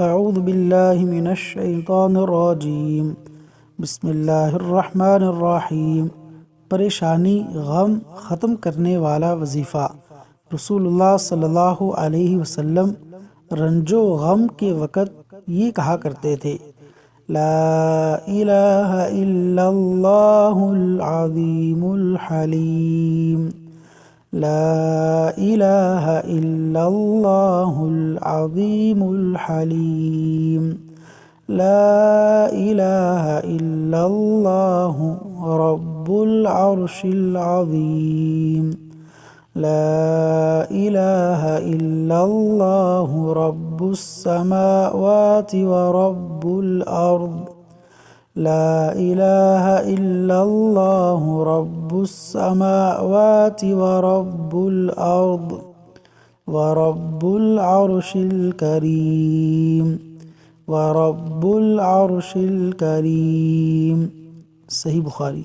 اعوذ باللہ من الشیطان الرجیم بسم اللہ الرحمن الرحیم۔ پریشانی غم ختم کرنے والا وظیفہ۔ رسول اللہ صلی اللہ علیہ وسلم رنج و غم کے وقت یہ کہا کرتے تھے: لا الہ الا اللہ العظیم الحلیم، لا الہ الا اللہ العظیم الحلیم، لا الہ الا اللہ رب العرش العظیم، لا الہ الا اللہ رب السماوات ورب الارض، لا الہ الا اللہ رب السماوات ورب الارض ورب العرش الکریم، ورب العرش الکریم۔ صحیح بخاری۔